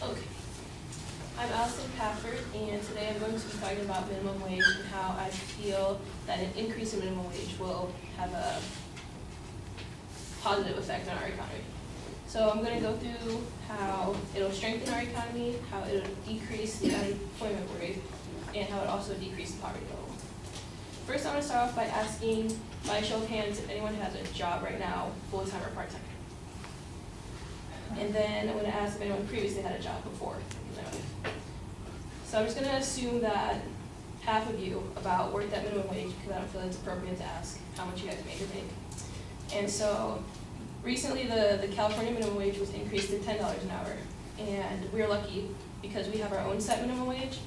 Okay. I'm Alison COF, and today I'm going to be talking about minimum wage and how I feel that an increase in minimum wage will have a positive effect on our economy. So I'm going to go through how it'll strengthen our economy, how it'll decrease the unemployment rate, and how it also decrease the poverty level. First, I want to start off by asking, by show of hands, if anyone has a job right now, full-time or part-time. And then I'm going to ask if anyone previously had a job before. So I'm just going to assume that half of you about worked at minimum wage, because I don't feel it's appropriate to ask how much you guys make or make. And so recently the California minimum wage was increased to $10 an hour. And we're lucky because we have our own set minimum wage,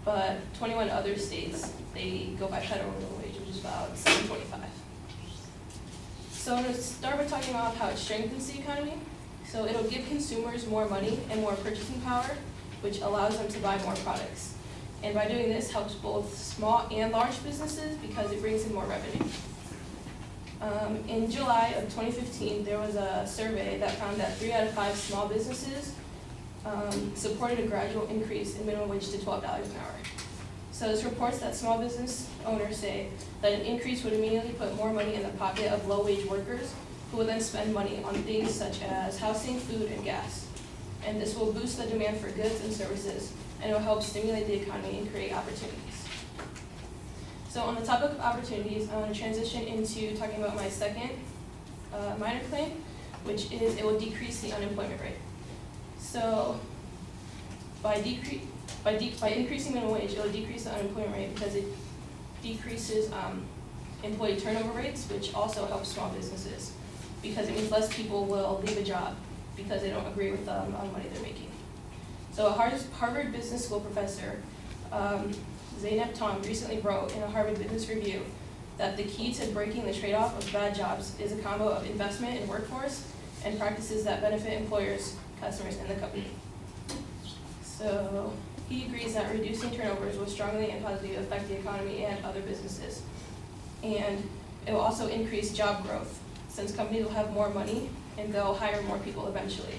but 21 other states, they go by federal minimum wage, which is about $7.25. So I'm going to start by talking about how it strengthens the economy. So it'll give consumers more money and more purchasing power, which allows them to buy more products. And by doing this, helps both small and large businesses because it brings in more revenue. In July of 2015, there was a survey that found that 3 out of 5 small businesses supported a gradual increase in minimum wage to $12 an hour. So this reports that small business owners say that an increase would immediately put more money in the pocket of low-wage workers, who will then spend money on things such as housing, food, and gas. And this will boost the demand for goods and services, and it will help stimulate the economy and create opportunities. So on the topic of opportunities, I want to transition into talking about my second minor claim, which is it will decrease the unemployment rate. So by increasing minimum wage, it will decrease the unemployment rate because it decreases employee turnover rates, which also helps small businesses, because it means less people will leave a job because they don't agree with the amount of money they're making. So a Harvard Business School professor, Zeynep Tom, recently wrote in a Harvard Business Review that the key to breaking the trade-off of bad jobs is a combo of investment in workforce and practices that benefit employers, customers, and the company. So he agrees that reducing turnovers will strongly and positively affect the economy and other businesses. And it will also increase job growth, since companies will have more money and they'll hire more people eventually.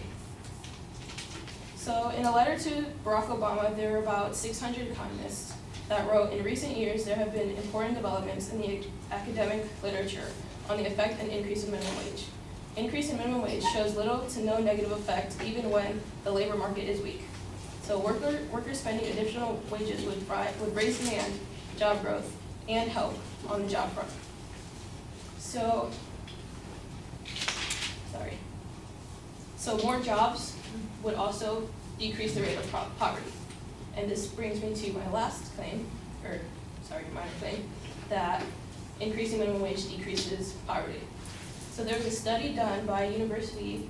So in a letter to Barack Obama, there were about 600 economists that wrote, in recent years there have been important developments in the academic literature on the effect and increase in minimum wage. Increase in minimum wage shows little to no negative effect even when the labor market is weak. So workers spending additional wages would raise demand, job growth, and help on the job front. So more jobs would also decrease the rate of poverty. And this brings me to my last claim, minor claim, that increasing minimum wage decreases poverty. So there was a study done by the University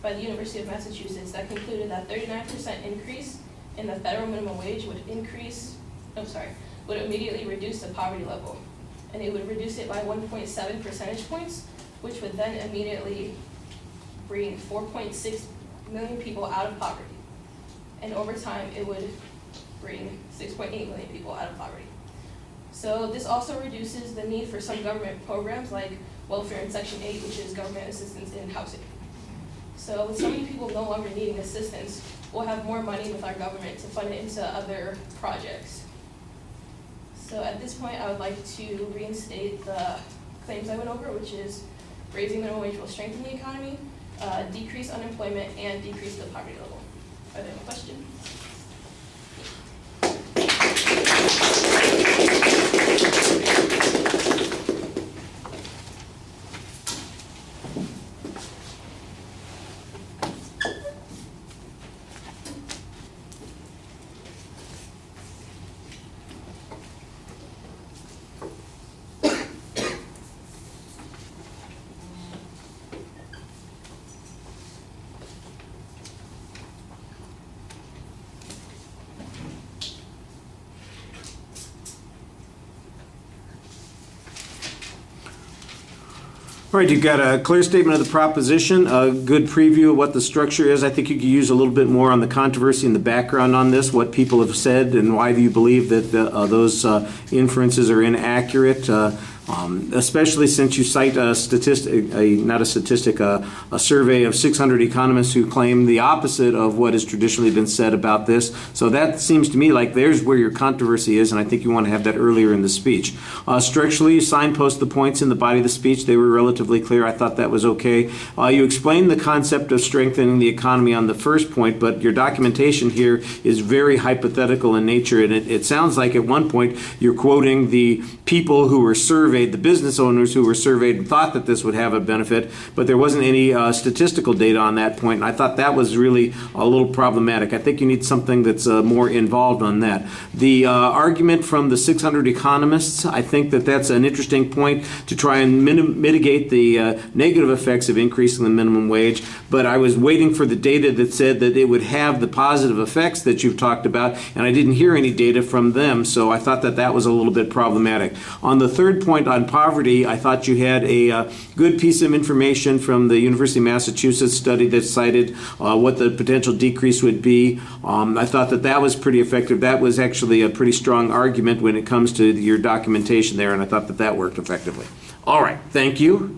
of Massachusetts that concluded that 39% increase in the federal minimum wage would immediately reduce the poverty level. And it would reduce it by 1.7 percentage points, which would then immediately bring 4.6 million people out of poverty. And over time, it would bring 6.8 million people out of poverty. So this also reduces the need for some government programs like welfare in Section 8, which is government assistance in housing. So with so many people no longer needing assistance, we'll have more money with our government to fund it into other projects. So at this point, I would like to reinstate the claims I went over, which is raising minimum wage will strengthen the economy, decrease unemployment, and decrease the poverty level. Are there any questions? All right, you've got a clear statement of the proposition, a good preview of what the structure is. I think you could use a little bit more on the controversy and the background on this, what people have said and why do you believe that those inferences are inaccurate. especially since you cite a statistic, a survey of 600 economists who claim the opposite of what has traditionally been said about this. So that seems to me like there's where your controversy is, and I think you want to have that earlier in the speech. Structurally, you signpost the points in the body of the speech. They were relatively clear. I thought that was okay. You explained the concept of strengthening the economy on the first point, but your documentation here is very hypothetical in nature, and it sounds like at one point you're quoting the people who were surveyed, the business owners who were surveyed and thought that this would have a benefit, but there wasn't any statistical data on that point, and I thought that was really a little problematic. I think you need something that's more involved on that. The argument from the 600 economists, I think that that's an interesting point to try and mitigate the negative effects of increasing the minimum wage, but I was waiting for the data that said that it would have the positive effects that you've talked about, and I didn't hear any data from them, so I thought that that was a little bit problematic. On the third point on poverty, I thought you had a good piece of information from the University of Massachusetts study that cited what the potential decrease would be. I thought that that was pretty effective. That was actually a pretty strong argument when it comes to your documentation there, and I thought that that worked effectively. All right, thank you.